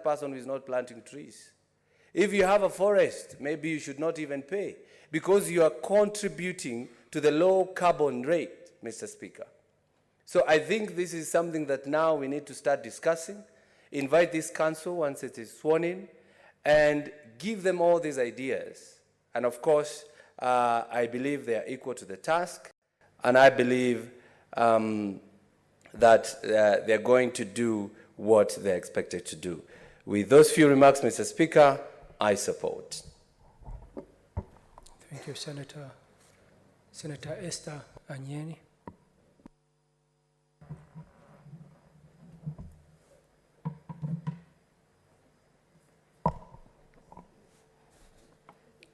person who is not planting trees. If you have a forest, maybe you should not even pay because you are contributing to the low carbon rate, Mr. Speaker. So I think this is something that now we need to start discussing, invite this council once it is sworn in, and give them all these ideas. And of course, I believe they are equal to the task, and I believe that they're going to do what they're expected to do. With those few remarks, Mr. Speaker, I support. Thank you, Senator. Senator Esther Anyeni.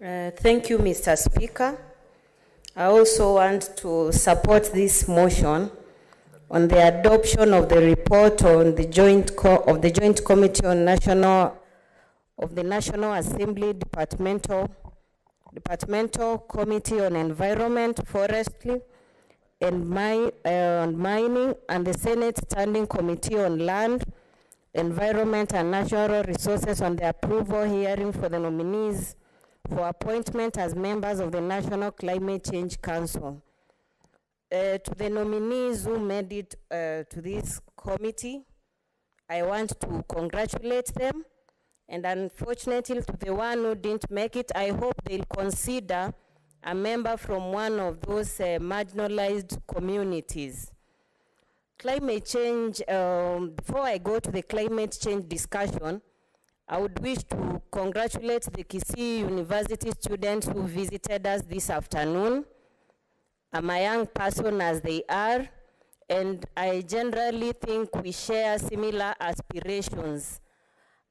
Thank you, Mr. Speaker. I also want to support this motion on the adoption of the report on the Joint Committee on National Assembly Departmental Committee on Environment, Forestry, and Mining, and the Senate Standing Committee on Land, Environment, and Natural Resources on the approval hearing for the nominees for appointment as members of the National Climate Change Council. To the nominees who made it to this committee, I want to congratulate them. And unfortunately, to the one who didn't make it, I hope they'll consider a member from one of those marginalized communities. Climate change, before I go to the climate change discussion, I would wish to congratulate the Kisii University students who visited us this afternoon. I'm a young person as they are, and I generally think we share similar aspirations.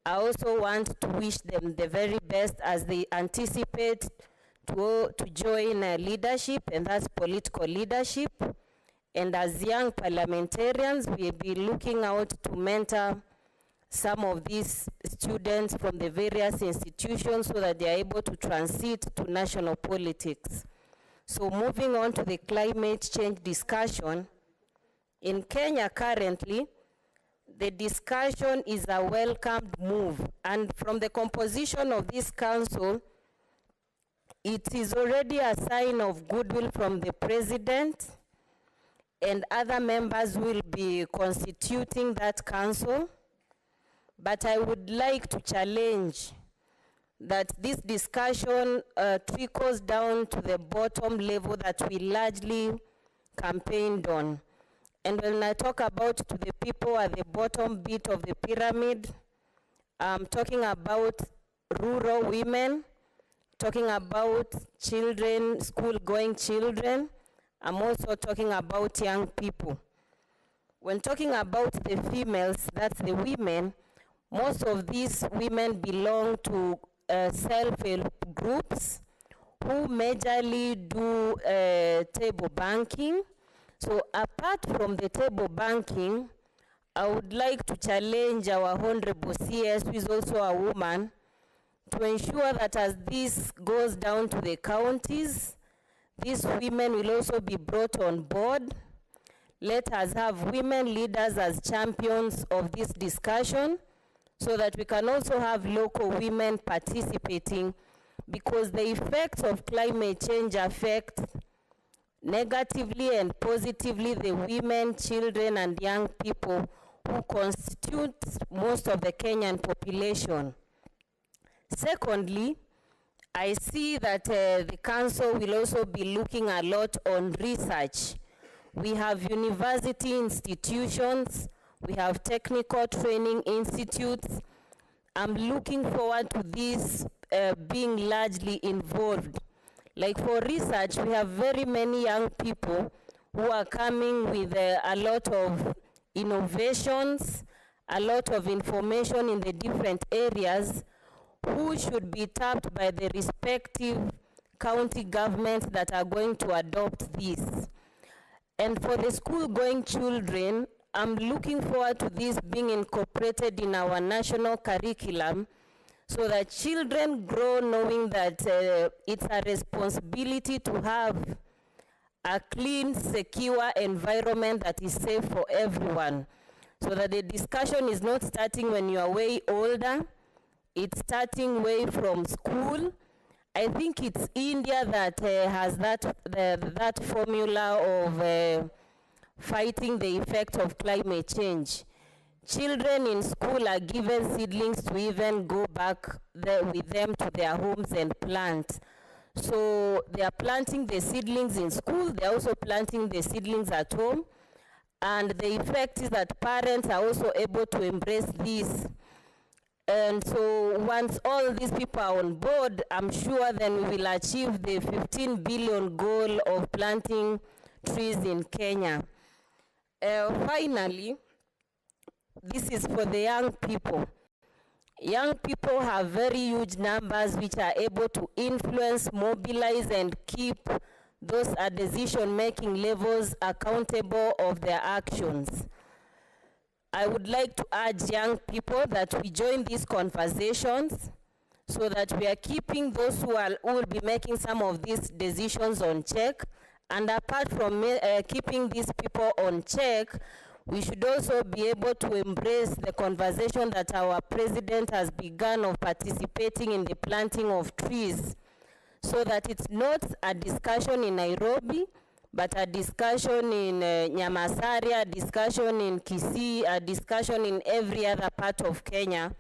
I also want to wish them the very best as they anticipate to join leadership, and that's political leadership. And as young parliamentarians, we'll be looking out to mentor some of these students from the various institutions so that they are able to transit to national politics. So moving on to the climate change discussion, in Kenya currently, the discussion is a welcomed move. And from the composition of this council, it is already a sign of goodwill from the president, and other members will be constituting that council. But I would like to challenge that this discussion trickles down to the bottom level that we largely campaigned on. And when I talk about to the people at the bottom bit of the pyramid, I'm talking about rural women, talking about children, school-going children. I'm also talking about young people. When talking about the females, that's the women, most of these women belong to self-help groups who majorly do table banking. So apart from the table banking, I would like to challenge our Honorable CS, who is also a woman, to ensure that as this goes down to the counties, these women will also be brought on board. Let us have women leaders as champions of this discussion, so that we can also have local women participating, because the effects of climate change affect negatively and positively the women, children, and young people who constitute most of the Kenyan population. Secondly, I see that the council will also be looking a lot on research. We have university institutions, we have technical training institutes. I'm looking forward to this being largely involved. Like for research, we have very many young people who are coming with a lot of innovations, a lot of information in the different areas, who should be tapped by the respective county governments that are going to adopt this. And for the school-going children, I'm looking forward to this being incorporated in our national curriculum, so that children grow knowing that it's a responsibility to have a clean, secure environment that is safe for everyone. so that the discussion is not starting when you are way older, it's starting way from school. I think it's India that has that formula of fighting the effect of climate change. Children in school are given seedlings to even go back there with them to their homes and plant. So they are planting the seedlings in school, they're also planting the seedlings at home. And the effect is that parents are also able to embrace this. And so once all these people are on board, I'm sure then we will achieve the 15 billion goal of planting trees in Kenya. Finally, this is for the young people. Young people have very huge numbers which are able to influence, mobilize, and keep those at decision-making levels accountable of their actions. I would like to urge young people that we join these conversations so that we are keeping those who will be making some of these decisions on check. And apart from keeping these people on check, we should also be able to embrace the conversation that our president has begun of participating in the planting of trees, so that it's not a discussion in Nairobi, but a discussion in Nyamasaria, a discussion in Kisii, a discussion in every other part of Kenya,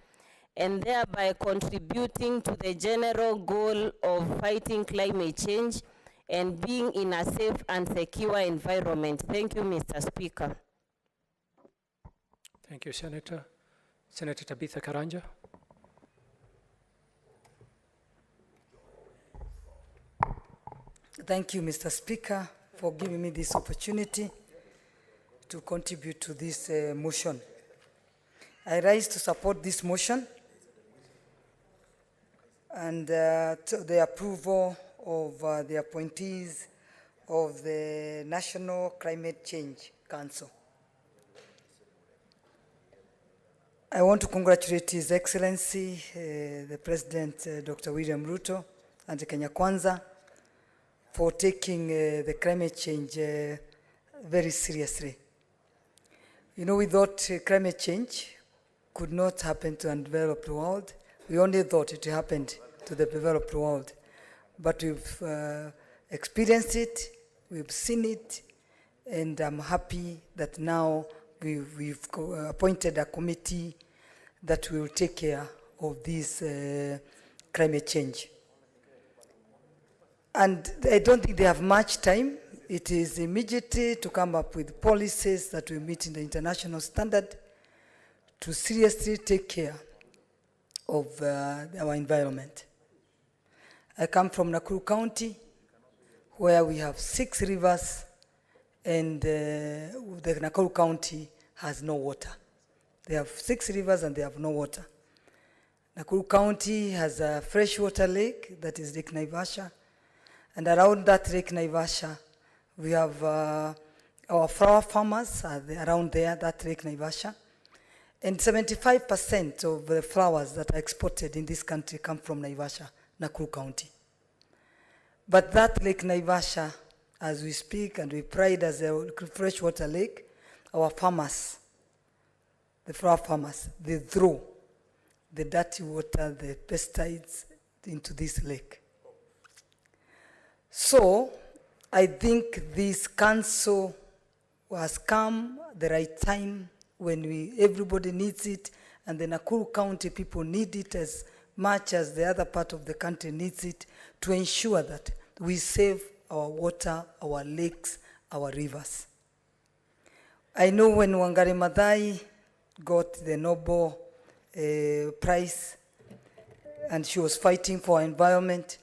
and thereby contributing to the general goal of fighting climate change and being in a safe and secure environment. Thank you, Mr. Speaker. Thank you, Senator. Senator Tabitha Karanja. Thank you, Mr. Speaker, for giving me this opportunity to contribute to this motion. I rise to support this motion and to the approval of the appointees of the National Climate Change Council. I want to congratulate His Excellency, the President, Dr. William Ruto, and Kenya Kwanza, for taking the climate change very seriously. You know, we thought climate change could not happen to an developed world. We only thought it happened to the developed world. But we've experienced it, we've seen it, and I'm happy that now we've appointed a committee that will take care of this climate change. And I don't think they have much time. It is immediately to come up with policies that will meet in the international standard to seriously take care of our environment. I come from Nakuru County, where we have 6 rivers, and the Nakuru County has no water. They have 6 rivers and they have no water. Nakuru County has a freshwater lake, that is Lake Naivasha, and around that Lake Naivasha, we have our flower farmers around there, that Lake Naivasha, and 75% of the flowers that are exported in this country come from Naivasha, Nakuru County. But that Lake Naivasha, as we speak, and we pride as a freshwater lake, our farmers, the flower farmers, they throw the dirty water, the pesticides into this lake. So I think this council has come at the right time when everybody needs it, and the Nakuru County people need it as much as the other part of the country needs it, to ensure that we save our water, our lakes, our rivers. I know when Wangari Maathai got the Nobel Prize and she was fighting for our environment,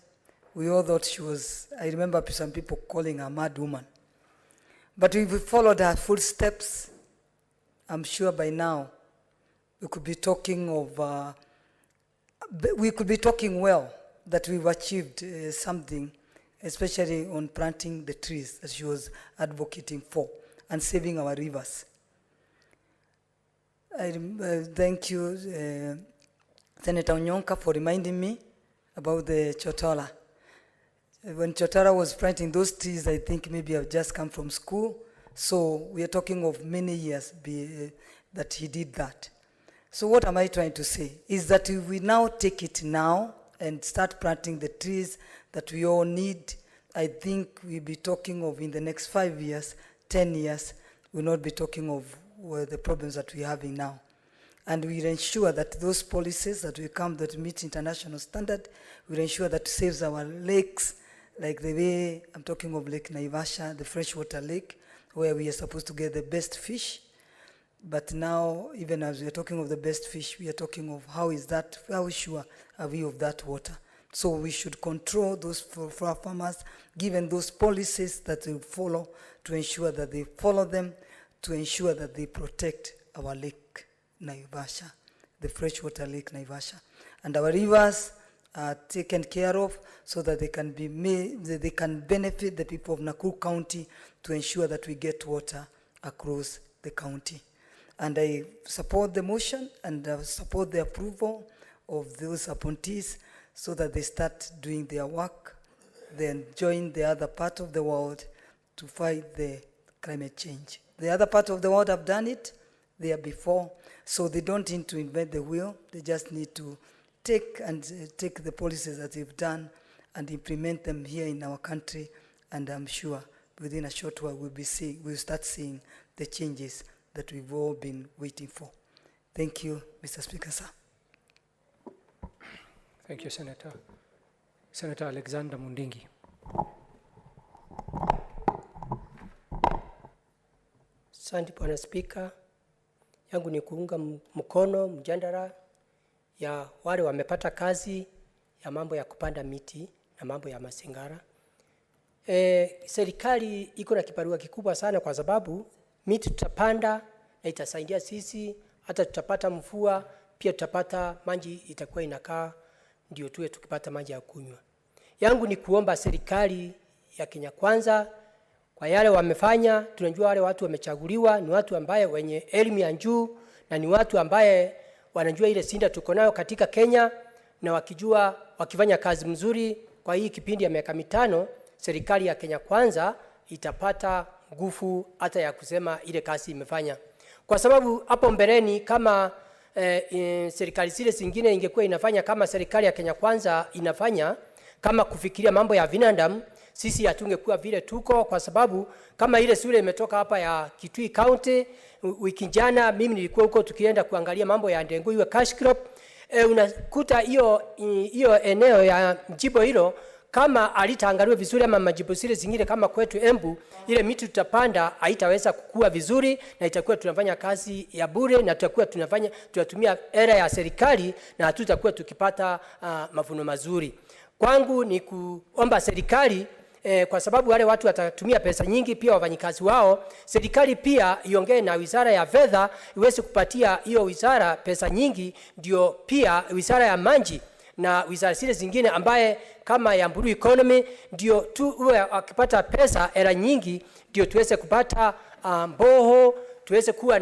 we all thought she was, I remember some people calling her a mad woman. But if we followed her footsteps, I'm sure by now we could be talking of, we could be talking well that we've achieved something, especially on planting the trees that she was advocating for and saving our rivers. I thank you, Senator Onyonka, for reminding me about the Chotola. When Chotara was planting those trees, I think maybe I've just come from school. So we are talking of many years that he did that. So what am I trying to say? Is that if we now take it now and start planting the trees that we all need, I think we'll be talking of in the next 5 years, 10 years, we'll not be talking of the problems that we're having now. And we'll ensure that those policies that will come that meet international standard, we'll ensure that saves our lakes, like the way I'm talking of Lake Naivasha, the freshwater lake, where we are supposed to get the best fish. But now, even as we are talking of the best fish, we are talking of how sure are we of that water? So we should control those for our farmers, given those policies that they follow, to ensure that they follow them, to ensure that they protect our lake Naivasha, the freshwater lake Naivasha. And our rivers are taken care of so that they can be made, that they can benefit the people of Nakuru County, to ensure that we get water across the county. And I support the motion and support the approval of those appointees so that they start doing their work, then join the other part of the world to fight the climate change. The other part of the world have done it there before, so they don't need to invent the wheel. They just need to take the policies that they've done and implement them here in our country, and I'm sure within a short while we'll start seeing the changes that we've all been waiting for. Thank you, Mr. Speaker, sir. Thank you, Senator. Senator Alexander Mundingi. Asante Bwana Spika, yangu ni kuunga mkono mjadala ya wale wamepata kazi ya mambo ya kupanda miti na mambo ya mazingira. Serikali iko na kibarua kikubwa sana, kwa sababu miti tutapanda na itasaidia sisi, hata tutapata mvua, pia tutapata maji, itakuwa inakaa ndio tuwe tukipata maji ya kunywa. Yangu ni kuomba serikali ya Kenya Kwanza kwa yale wamefanya. Tunajua wale watu wamechaguliwa ni watu ambaye wenye elimu ya juu, na ni watu ambaye wanajua ile sinda tuko nayo katika Kenya, na wakifanya kazi mzuri kwa hii kipindi ya miaka 5, serikali ya Kenya Kwanza itapata nguvu hata ya kusema ile kazi imefanya. Kwa sababu hapo mbeleni kama serikali zile zingine ingekuwa inafanya kama serikali ya Kenya Kwanza inafanya, kama kufikiria mambo ya binadamu, sisi hatungekuwa vile tuko. Kwa sababu kama ile shule imetoka hapa ya Kitui County, wiki jana mimi nilikuwa huko tukienda kuangalia mambo ya ndengu iwe cash crop. Unakuta hiyo eneo ya jimbo hilo kama alitaangaliwa vizuri, ama majibu zile zingine kama kwetu Embu, ile miti tutapanda haitaweza kukua vizuri, na itakuwa tunafanya kazi ya bure, na tutakuwa tunatumia era ya serikali, na hatutakuwa tukipata mavuno mazuri. Kwangu ni kuomba serikali, kwa sababu wale watu watatumia pesa nyingi, pia wafanyikazi wao, serikali pia iongee na wizara ya fedha iweze kupatia hiyo wizara pesa nyingi, ndio pia wizara ya maji na wizara zile zingine ambaye kama ya blue economy, ndio tu wakipata pesa era nyingi, ndio tuweze kupata mboho, tuweze kuwa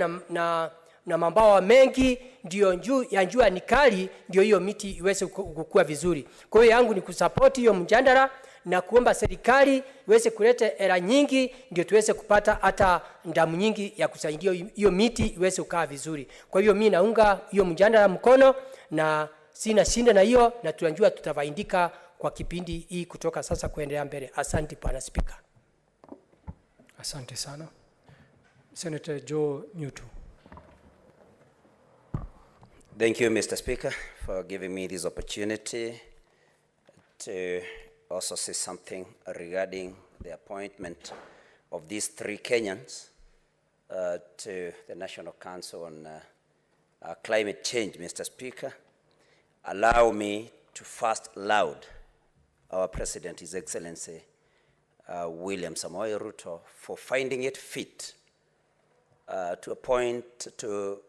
na mambawa mengi, ndio jua ni kali, ndio hiyo miti iweze kukua vizuri. Kwa hiyo yangu ni kusupport hiyo mjadala na kuomba serikali iweze kuleta era nyingi, ndio tuweze kupata hata ndamu nyingi ya kusaidia hiyo miti iweze kukaa vizuri. Kwa hiyo mimi naunga hiyo mjadala mkono, na sina shinda na hiyo, na tunajua tutafaidika kwa kipindi hii kutoka sasa kuendelea mbele. Asante Bwana Speaker. Asante sana. Senator Joe Newton. Thank you, Mr. Speaker, for giving me this opportunity to also say something regarding the appointment of these 3 Kenyans to the National Council on Climate Change. Mr. Speaker, allow me to first laud our President, His Excellency William Samoei Ruto, for finding it fit to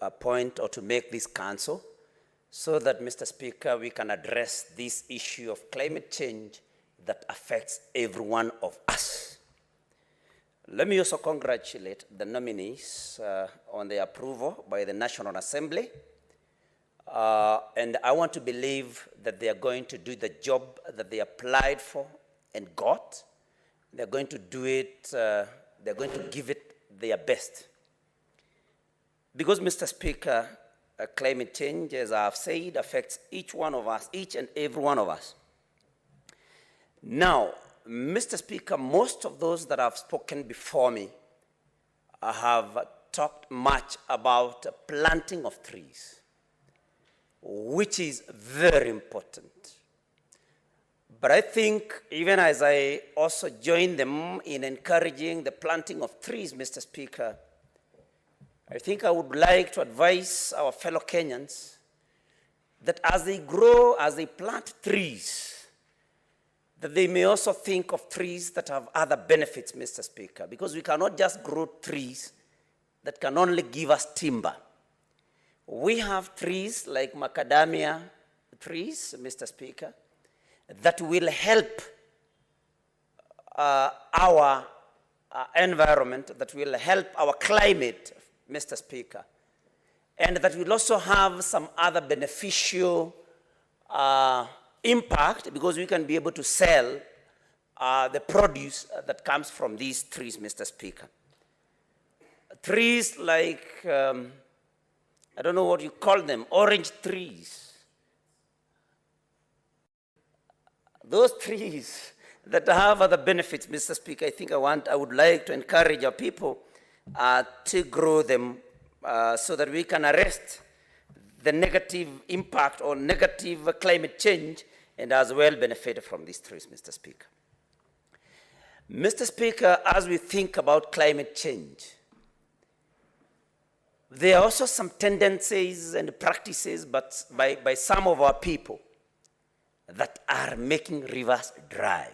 appoint or to make this council, so that, Mr. Speaker, we can address this issue of climate change that affects every one of us. Let me also congratulate the nominees on their approval by the National Assembly. And I want to believe that they are going to do the job that they applied for and got. They're going to do it, they're going to give it their best. Because, Mr. Speaker, climate change, as I have said, affects each one of us, each and every one of us. Now, Mr. Speaker, most of those that have spoken before me have talked much about planting of trees, which is very important. But I think, even as I also join them in encouraging the planting of trees, Mr. Speaker, I think I would like to advise our fellow Kenyans that as they grow, as they plant trees, that they may also think of trees that have other benefits, Mr. Speaker, because we cannot just grow trees that can only give us timber. We have trees like macadamia trees, Mr. Speaker, that will help our environment, that will help our climate, Mr. Speaker, and that will also have some other beneficial impact, because we can be able to sell the produce that comes from these trees, Mr. Speaker. Trees like, I don't know what you call them, orange trees. Those trees that have other benefits, Mr. Speaker, I think I would like to encourage our people to grow them so that we can arrest the negative impact or negative climate change and as well benefit from these trees, Mr. Speaker. Mr. Speaker, as we think about climate change, there are also some tendencies and practices by some of our people that are making rivers dry.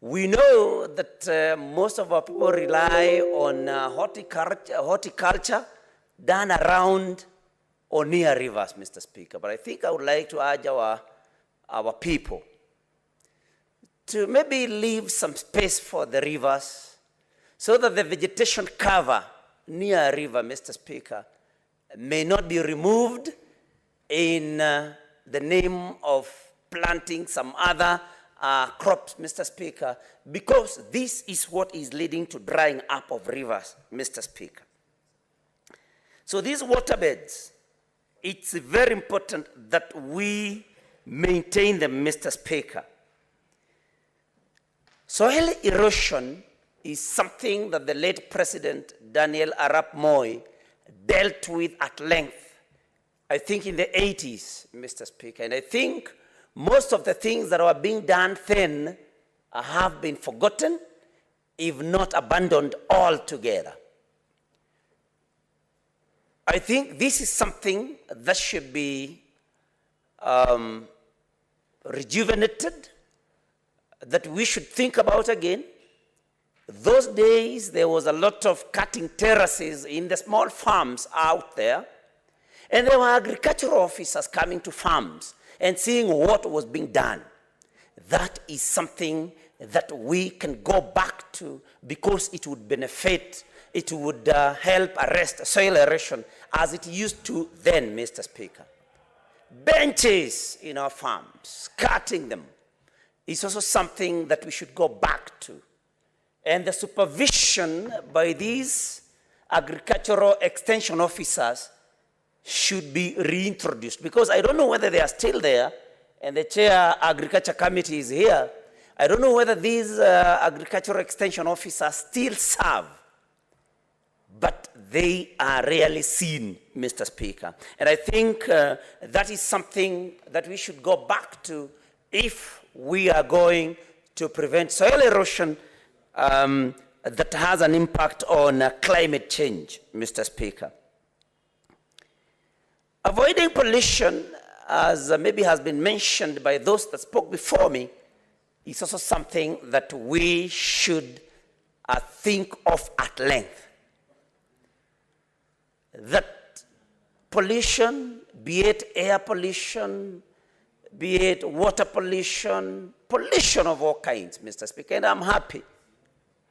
We know that most of our people rely on horticulture done around or near rivers, Mr. Speaker. But I think I would like to urge our people to maybe leave some space for the rivers so that the vegetation cover near a river, Mr. Speaker, may not be removed in the name of planting some other crops, Mr. Speaker, because this is what is leading to drying up of rivers, Mr. Speaker. So these waterbeds, it's very important that we maintain them, Mr. Speaker. Soil erosion is something that the late President Daniel Arap Moi dealt with at length, I think in the 80s, Mr. Speaker. And I think most of the things that were being done then have been forgotten, if not abandoned altogether. I think this is something that should be rejuvenated, that we should think about again. Those days, there was a lot of cutting terraces in the small farms out there, and there were agricultural officers coming to farms and seeing what was being done. That is something that we can go back to because it would benefit, it would help arrest soil erosion as it used to then, Mr. Speaker. Benches in our farms, cutting them, is also something that we should go back to. And the supervision by these agricultural extension officers should be reintroduced, because I don't know whether they are still there, and the chair agriculture committee is here. I don't know whether these agricultural extension officers still serve, but they are rarely seen, Mr. Speaker. And I think that is something that we should go back to if we are going to prevent soil erosion that has an impact on climate change, Mr. Speaker. Avoiding pollution, as maybe has been mentioned by those that spoke before me, is also something that we should think of at length. That pollution, be it air pollution, be it water pollution, pollution of all kinds, Mr. Speaker, and I'm happy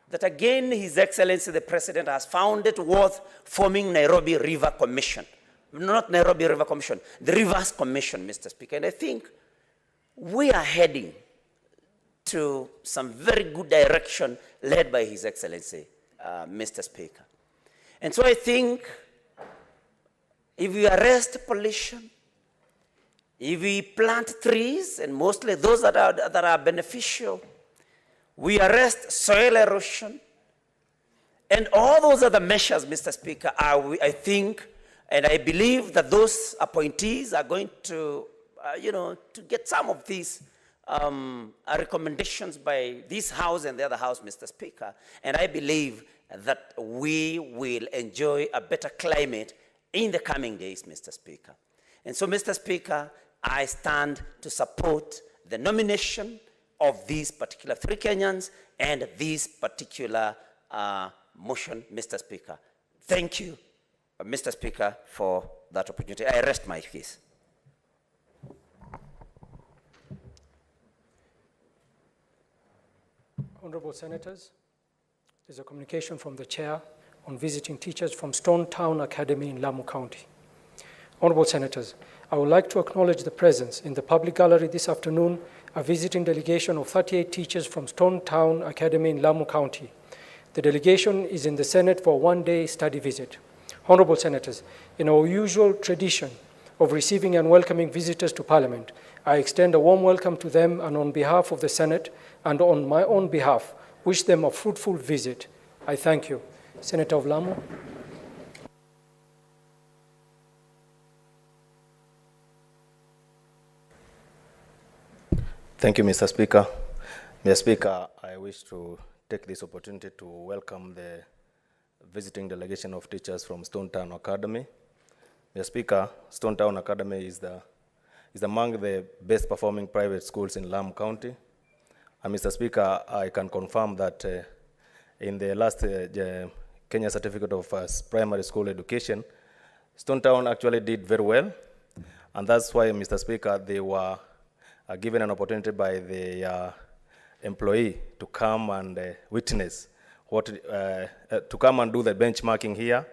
that again His Excellency the President has found it worth forming Nairobi River Commission. Not Nairobi River Commission, the Rivers Commission, Mr. Speaker. And I think we are heading to some very good direction led by His Excellency, Mr. Speaker. And so I think if we arrest pollution, if we plant trees, and mostly those that are beneficial, we arrest soil erosion, and all those other measures, Mr. Speaker, I think, and I believe that those appointees are going to, to get some of these recommendations by this House and the other House, Mr. Speaker, and I believe that we will enjoy a better climate in the coming days, Mr. Speaker. And so, Mr. Speaker, I stand to support the nomination of these particular 3 Kenyans and this particular motion, Mr. Speaker. Thank you, Mr. Speaker, for that opportunity. I rest my case. Honorable Senators, there's a communication from the Chair on visiting teachers from Stone Town Academy in Lamu County. Honorable Senators, I would like to acknowledge the presence in the public gallery this afternoon a visiting delegation of 38 teachers from Stone Town Academy in Lamu County. The delegation is in the Senate for a one-day study visit. Honorable Senators, in our usual tradition of receiving and welcoming visitors to Parliament, I extend a warm welcome to them, and on behalf of the Senate and on my own behalf, wish them a fruitful visit. I thank you. Senator of Lamu. Thank you, Mr. Speaker. Mr. Speaker, I wish to take this opportunity to welcome the visiting delegation of teachers from Stone Town Academy. Mr. Speaker, Stone Town Academy is among the best performing private schools in Lamu County. And Mr. Speaker, I can confirm that in the last Kenya Certificate of Primary School Education, Stone Town actually did very well. And that's why, Mr. Speaker, they were given an opportunity by the employee to come and witness to come and do the benchmarking here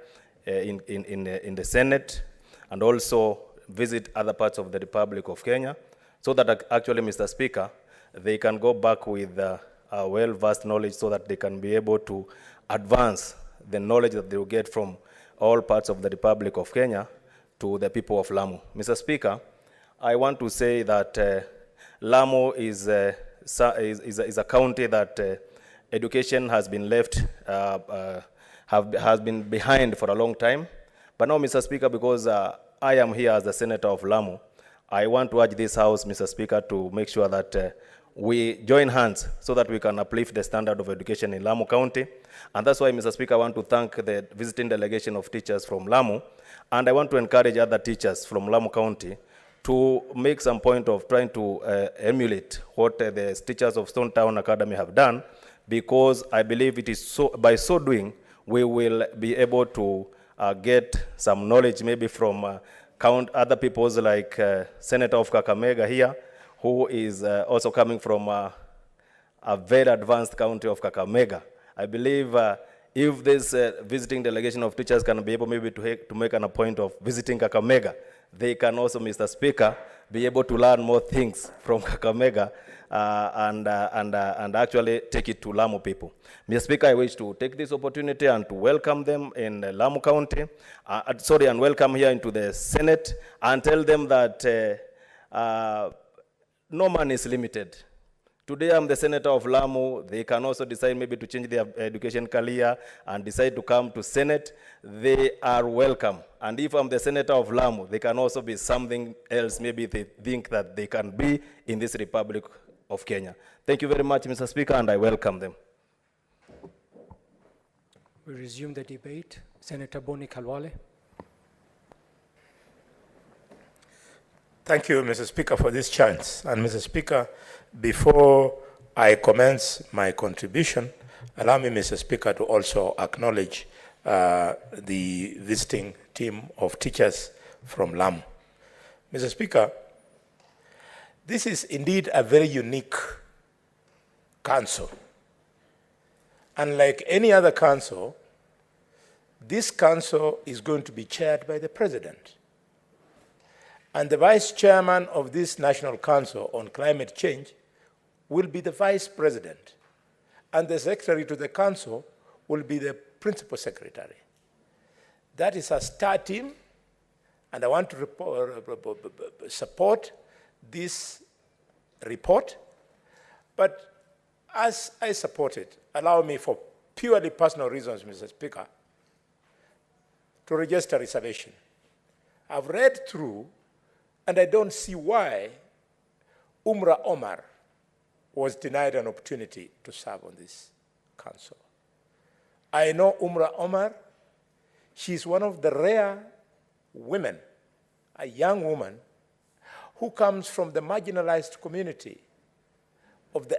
in the Senate, and also visit other parts of the Republic of Kenya, so that actually, Mr. Speaker, they can go back with a well-versed knowledge, so that they can be able to advance the knowledge that they will get from all parts of the Republic of Kenya to the people of Lamu. Mr. Speaker, I want to say that Lamu is a county that education has been left, has been behind for a long time. But now, Mr. Speaker, because I am here as the Senator of Lamu, I want to urge this House, Mr. Speaker, to make sure that we join hands so that we can uplift the standard of education in Lamu County. And that's why, Mr. Speaker, I want to thank the visiting delegation of teachers from Lamu, and I want to encourage other teachers from Lamu County to make some point of trying to emulate what the teachers of Stone Town Academy have done, because I believe it is by so doing, we will be able to get some knowledge maybe from other peoples like Senator of Kakamega here, who is also coming from a very advanced county of Kakamega. I believe if this visiting delegation of teachers can be able maybe to make an point of visiting Kakamega, they can also, Mr. Speaker, be able to learn more things from Kakamega and actually take it to Lamu people. Mr. Speaker, I wish to take this opportunity and to welcome them in Lamu County, and welcome here into the Senate, and tell them that no man is limited. Today I'm the Senator of Lamu. They can also decide maybe to change their education career and decide to come to Senate. They are welcome. And if I'm the Senator of Lamu, they can also be something else. Maybe they think that they can be in this Republic of Kenya. Thank you very much, Mr. Speaker, and I welcome them. We resume the debate. Senator Boni Kalwale. Thank you, Mr. Speaker, for this chance. And Mr. Speaker, before I commence my contribution, allow me, Mr. Speaker, to also acknowledge the visiting team of teachers from Lamu. Mr. Speaker, this is indeed a very unique council. Unlike any other council, this council is going to be chaired by the President. And the Vice Chairman of this National Council on Climate Change will be the Vice President. And the Secretary to the Council will be the Principal Secretary. That is a star team And I want to support this report, but as I support it, allow me for purely personal reasons, Mr. Speaker, to register reservation. I've read through, and I don't see why Umra Omar was denied an opportunity to serve on this council. I know Umra Omar. She's one of the rare women, a young woman, who comes from the marginalized community of the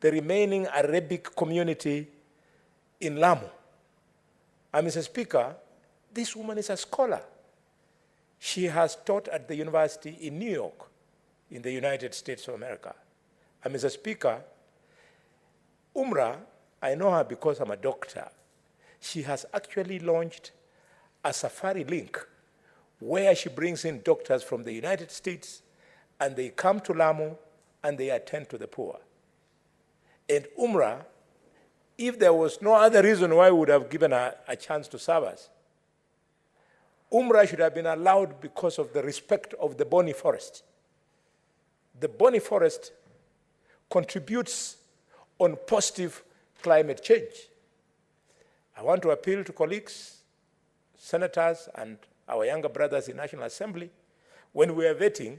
remaining Arabic community in Lamu. And Mr. Speaker, this woman is a scholar. She has taught at the university in New York, in the United States of America. And Mr. Speaker, Umra, I know her because I'm a doctor. She has actually launched a Safari link where she brings in doctors from the United States, and they come to Lamu and they attend to the poor. And Umra, if there was no other reason why we would have given her a chance to serve us, Umra should have been allowed because of the respect of the Boni Forest. The Boni Forest contributes on positive climate change. I want to appeal to colleagues, senators, and our younger brothers in National Assembly. When we are vetting,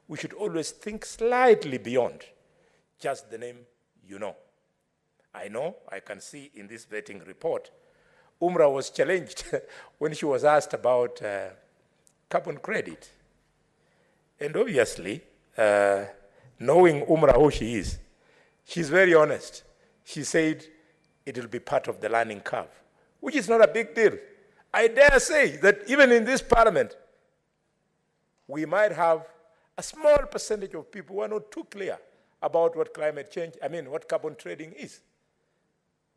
we should always think slightly beyond just the name you know. I can see in this vetting report, Umra was challenged when she was asked about carbon credit. And obviously, knowing Umra who she is, she's very honest. She said it will be part of the learning curve, which is not a big deal. I dare say that even in this parliament, we might have a small percentage of people who are not too clear about what climate change, what carbon trading is,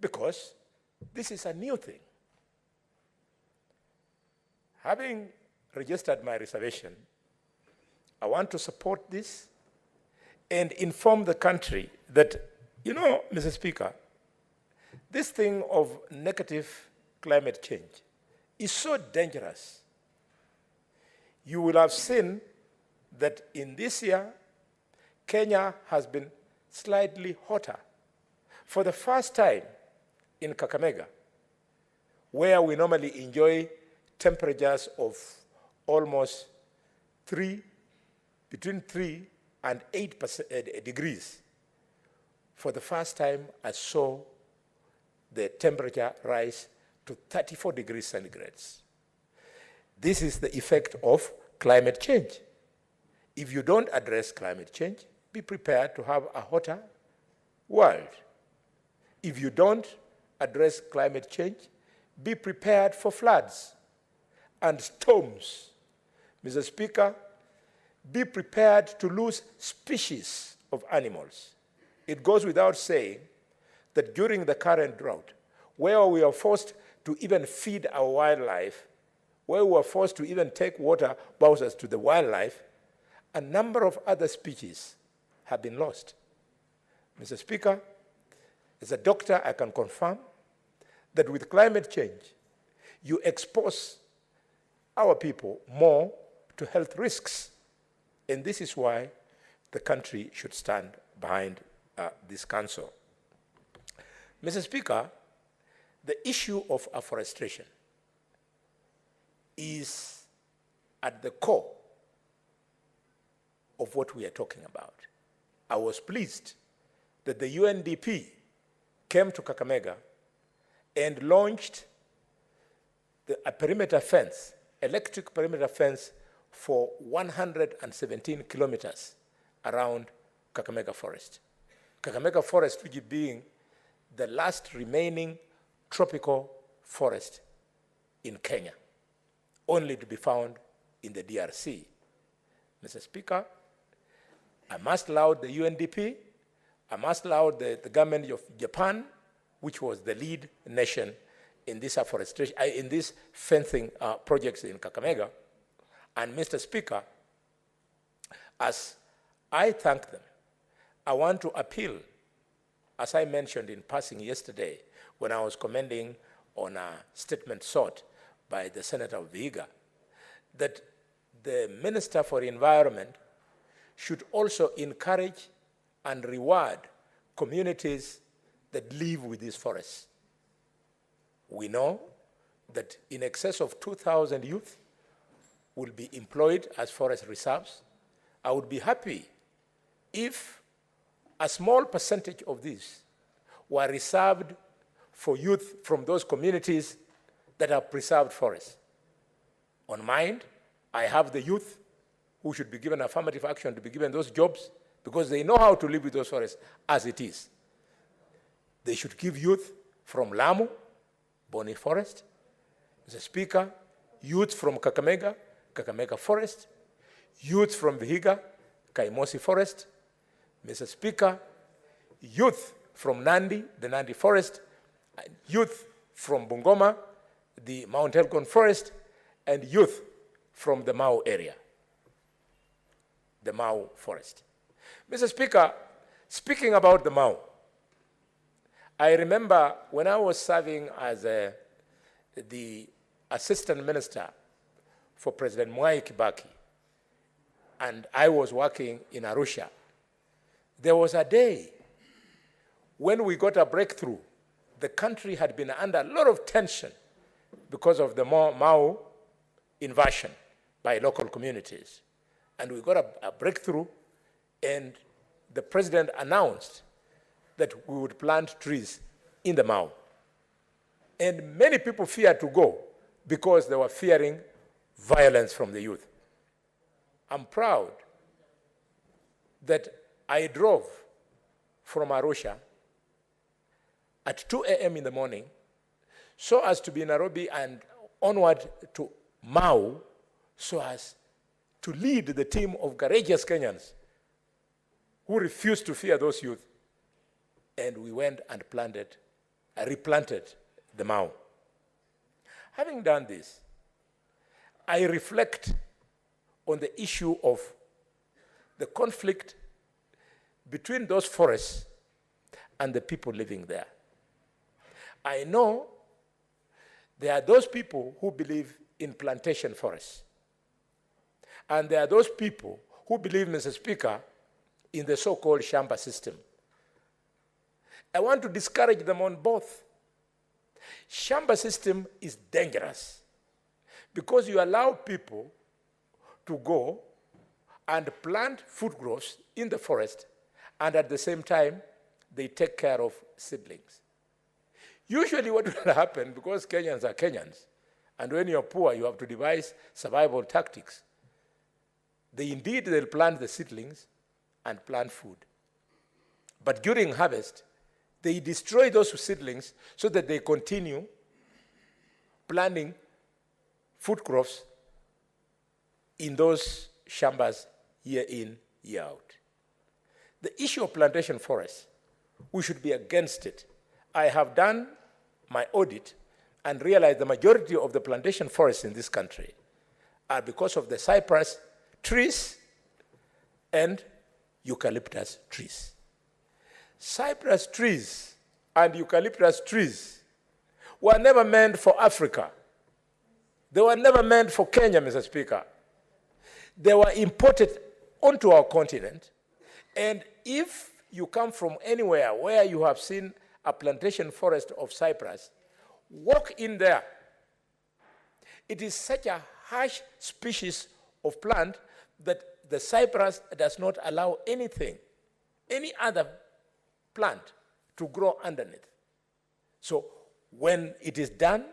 because this is a new thing. Having registered my reservation, I want to support this and inform the country that, Mr. Speaker, this thing of negative climate change is so dangerous. You will have seen that in this year, Kenya has been slightly hotter. For the first time in Kakamega, where we normally enjoy temperatures of almost between 3 and 8 degrees, for the first time I saw the temperature rise to 34 degrees centigrade. This is the effect of climate change. If you don't address climate change, be prepared to have a hotter world. If you don't address climate change, be prepared for floods and storms. Mr. Speaker, be prepared to lose species of animals. It goes without saying that during the current drought, where we are forced to even feed our wildlife, where we are forced to even take water bowsers to the wildlife, a number of other species have been lost. Mr. Speaker, as a doctor, I can confirm that with climate change, you expose our people more to health risks. And this is why the country should stand behind this council. Mr. Speaker, the issue of afforestation is at the core of what we are talking about. I was pleased that the UNDP came to Kakamega and launched a perimeter fence, electric perimeter fence for 117 kilometers around Kakamega Forest. Kakamega Forest, which is being the last remaining tropical forest in Kenya, only to be found in the DRC. Mr. Speaker, I must laud the UNDP, I must laud the government of Japan, which was the lead nation in this afforestation, in these fencing projects in Kakamega. And Mr. Speaker, as I thank them, I want to appeal, as I mentioned in passing yesterday when I was commenting on a statement sought by the Senator of Vihiga, that the Minister for Environment should also encourage and reward communities that live with these forests. We know that in excess of 2,000 youth will be employed as forest reserves. I would be happy if a small percentage of these were reserved for youth from those communities that have preserved forests. On mind, I have the youth who should be given affirmative action to be given those jobs because they know how to live with those forests as it is. They should give youth from Lamu, Boni Forest, Mr. Speaker, youth from Kakamega, Kakamega Forest, youth from Vihiga, Kaimosi Forest, Mr. Speaker, youth from Nandi, the Nandi Forest, youth from Bungoma, the Mount Elgon Forest, and youth from the Mau area, the Mau Forest. Mr. Speaker, speaking about the Mau, I remember when I was serving as the Assistant Minister for President Mwai Kibaki, and I was working in Arusha, there was a day when we got a breakthrough. The country had been under a lot of tension because of the Mau invasion by local communities. And we got a breakthrough, and the president announced that we would plant trees in the Mau. And many people feared to go because they were fearing violence from the youth. I'm proud that I drove from Arusha at 2 a.m. in the morning so as to be in Nairobi and onward to Mau so as to lead the team of courageous Kenyans who refused to fear those youth. And we went and replanted the Mau. Having done this, I reflect on the issue of the conflict between those forests and the people living there. I know there are those people who believe in plantation forests. And there are those people who believe, Mr. Speaker, in the so-called Shamba system. I want to discourage them on both. Shamba system is dangerous because you allow people to go and plant food crops in the forest, and at the same time, they take care of seedlings. Usually what will happen, because Kenyans are Kenyans, and when you're poor, you have to devise survival tactics. They'll plant the seedlings and plant food. But during harvest, they destroy those seedlings so that they continue planting food crops in those shambas year in, year out. The issue of plantation forests, we should be against it. I have done my audit and realized the majority of the plantation forests in this country are because of the cypress trees and eucalyptus trees. Cypress trees and eucalyptus trees were never meant for Africa. They were never meant for Kenya, Mr. Speaker. They were imported onto our continent, and if you come from anywhere where you have seen a plantation forest of cypress, walk in there. It is such a harsh species of plant that the cypress does not allow anything, any other plant to grow underneath. So when it is done,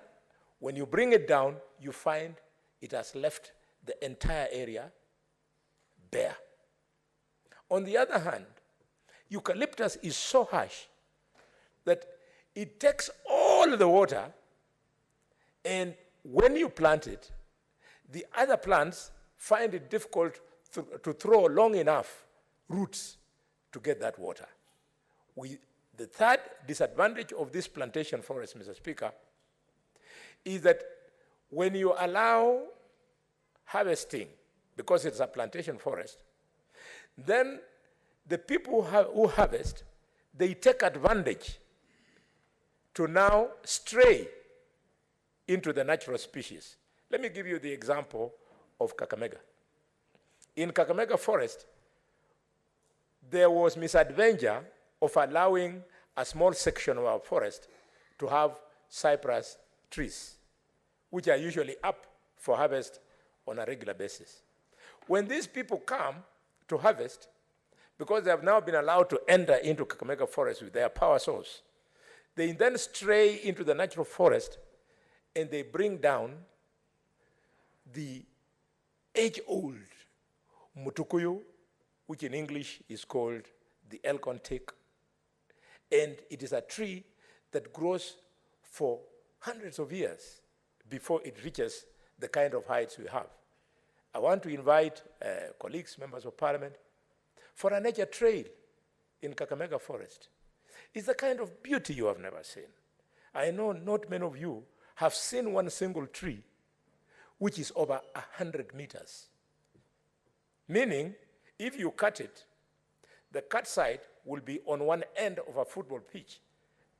when you bring it down, you find it has left the entire area bare. On the other hand, eucalyptus is so harsh that it takes all the water, and when you plant it, the other plants find it difficult to throw long enough roots to get that water. The third disadvantage of this plantation forest, Mr. Speaker, is that when you allow harvesting, because it's a plantation forest, then the people who harvest, they take advantage to now stray into the natural species. Let me give you the example of Kakamega. In Kakamega Forest, there was misadventure of allowing a small section of our forest to have cypress trees, which are usually up for harvest on a regular basis. When these people come to harvest, because they have now been allowed to enter into Kakamega Forest with their power source, they then stray into the natural forest and they bring down the age-old mutukuyu, which in English is called the elk teak. And it is a tree that grows for hundreds of years before it reaches the kind of heights we have. I want to invite colleagues, members of parliament, for a nature trail in Kakamega Forest. It's the kind of beauty you have never seen. I know not many of you have seen one single tree which is over 100 meters. Meaning, if you cut it, the cut side will be on one end of a football pitch,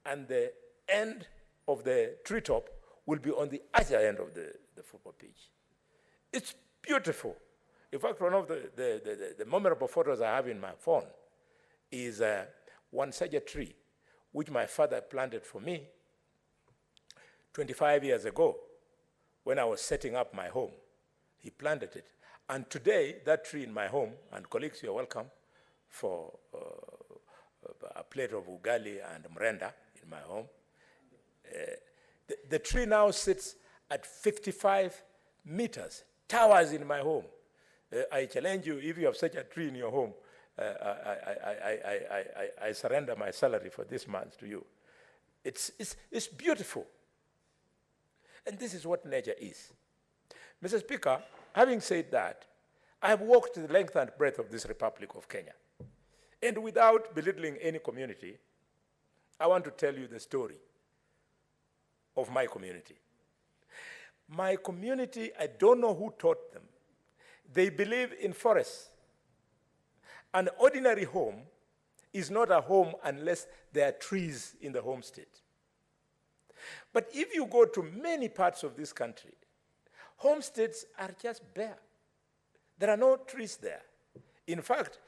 and the end of the treetop will be on the other end of the football pitch. It's beautiful. In fact, one of the memorable photos I have in my phone is one such a tree, which my father planted for me 25 years ago when I was setting up my home. He planted it. And today, that tree in my home, and colleagues, you're welcome for a plate of ugali and mrenda in my home. The tree now sits at 55 meters, towers in my home. I challenge you, if you have such a tree in your home, I surrender my salary for this month to you. It's beautiful. And this is what nature is. Mr. Speaker, having said that, I have walked the length and breadth of this Republic of Kenya. And without belittling any community, I want to tell you the story of my community. My community, I don't know who taught them. They believe in forests. An ordinary home is not a home unless there are trees in the homestead. But if you go to many parts of this country, homesteads are just bare. There are no trees there. In fact,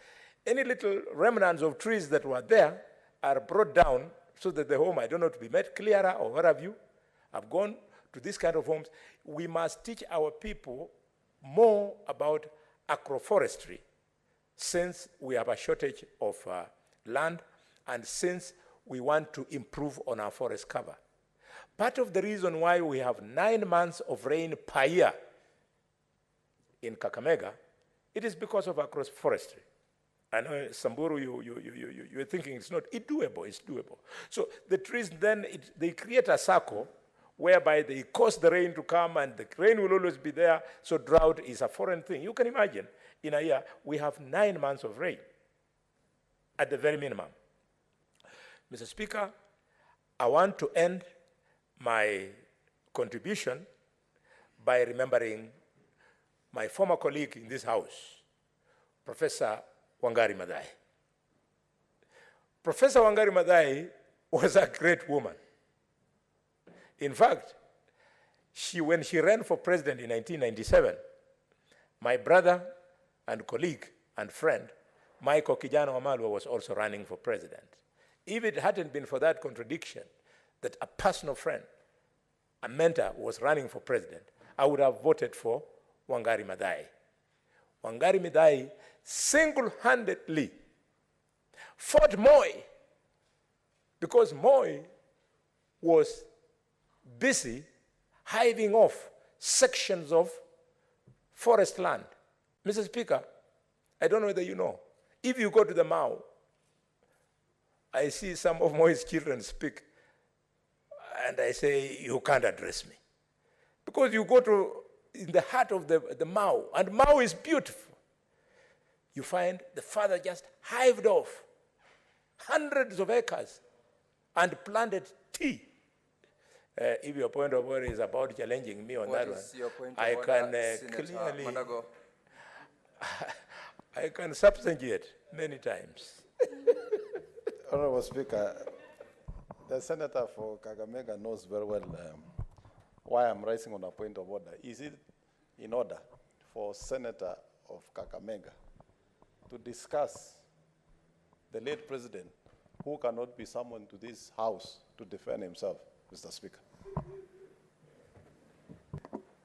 any little remnants of trees that were there are brought down so that the home, I don't know, to be made clearer or what have you. I've gone to this kind of homes. We must teach our people more about agroforestry, since we have a shortage of land and since we want to improve on our forest cover. Part of the reason why we have 9 months of rain per year in Kakamega, it is because of agroforestry. I know, Samburu, you're thinking it's not. It's doable, it's doable. So the trees then, they create a circle whereby they cause the rain to come and the rain will always be there, so drought is a foreign thing. You can imagine, in a year, we have 9 months of rain, at the very minimum. Mr. Speaker, I want to end my contribution by remembering my former colleague in this House, Professor Wangari Maathai. Professor Wangari Maathai was a great woman. In fact, when she ran for president in 1997, my brother and colleague and friend, Michael Kijana Wamalwa, was also running for president. If it hadn't been for that contradiction, that a personal friend, a mentor, was running for president, I would have voted for Wangari Maathai. Wangari Maathai single-handedly fought Moi because Moi was busy hiving off sections of forest land. Mr. Speaker, I don't know whether you know, if you go to the Mau, I see some of Moi's children speak, and I say, you can't address me. Because you go to in the heart of the Mau, and Mau is beautiful. You find the father just hived off hundreds of acres and planted tea. If your point of order is about challenging me on that one, I can clearly, I can substantiate many times. Honorable Speaker, the Senator for Kakamega knows very well why I'm raising on a point of order. Is it in order for Senator of Kakamega to discuss the late president, who cannot be summoned to this house to defend himself, Mr. Speaker.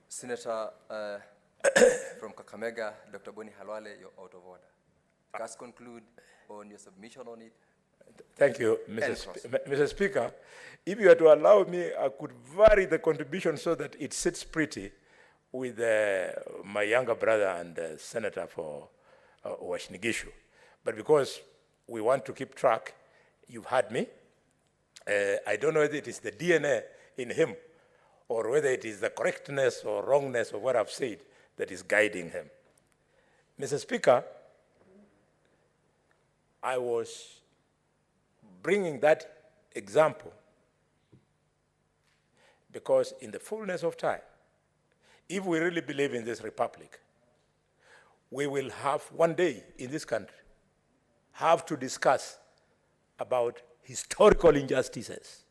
Senator from Kakamega, Dr. Boni Halwale, you're out of order. Just conclude on your submission on it. Thank you, Mr. Speaker. If you were to allow me, I could vary the contribution so that it sits pretty with my younger brother and Senator for Washinigishu. But because we want to keep track, you've had me. I don't know whether it is the DNA in him or whether it is the correctness or wrongness of what I've said that is guiding him. Mr. Speaker, I was bringing that example because in the fullness of time, if we really believe in this republic, we will have one day in this country have to discuss about historical injustices,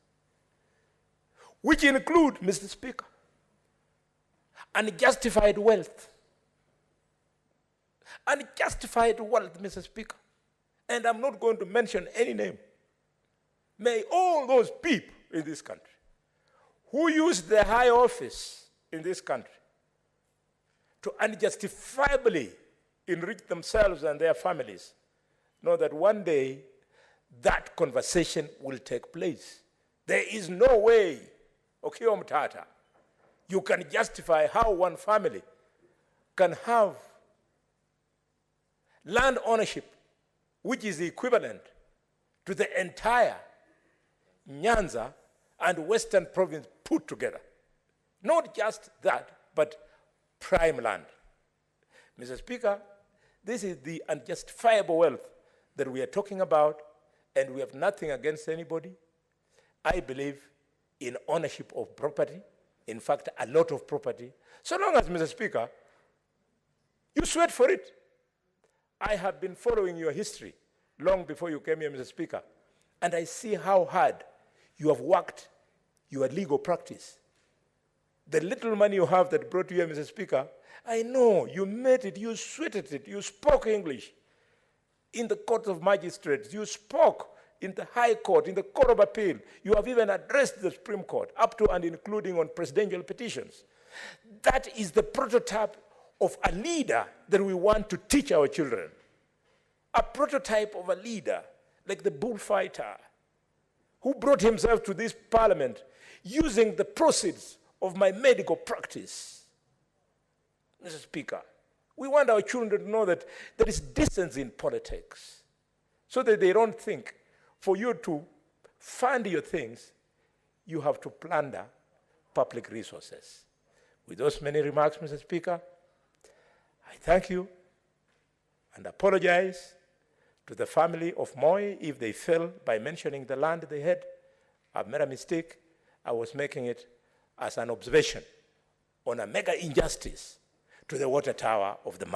which include, Mr. Speaker, unjustified wealth. Unjustified wealth, Mr. Speaker. And I'm not going to mention any name. May all those people in this country who use their high office in this country to unjustifiably enrich themselves and their families know that one day that conversation will take place. There is no way, Okiom Tata, you can justify how one family can have land ownership which is equivalent to the entire Nyanza and Western province put together. Not just that, but prime land. Mr. Speaker, this is the unjustifiable wealth that we are talking about, and we have nothing against anybody. I believe in ownership of property, in fact, a lot of property, so long as, Mr. Speaker, you sweat for it. I have been following your history long before you came here, Mr. Speaker, and I see how hard you have worked your legal practice. The little money you have that brought you here, Mr. Speaker, I know you made it, you sweated it, you spoke English in the court of magistrates, you spoke in the High Court, in the Court of Appeal. You have even addressed the Supreme Court, up to and including on presidential petitions. That is the prototype of a leader that we want to teach our children. A prototype of a leader like the bullfighter who brought himself to this parliament using the proceeds of my medical practice. Mr. Speaker, we want our children to know that there is distance in politics so that they don't think for you to fund your things, you have to plunder public resources. With those many remarks, Mr. Speaker, I thank you and apologize to the family of Moi if they fell by mentioning the land they had. I've made a mistake. I was making it as an observation on a mega injustice to the water tower of the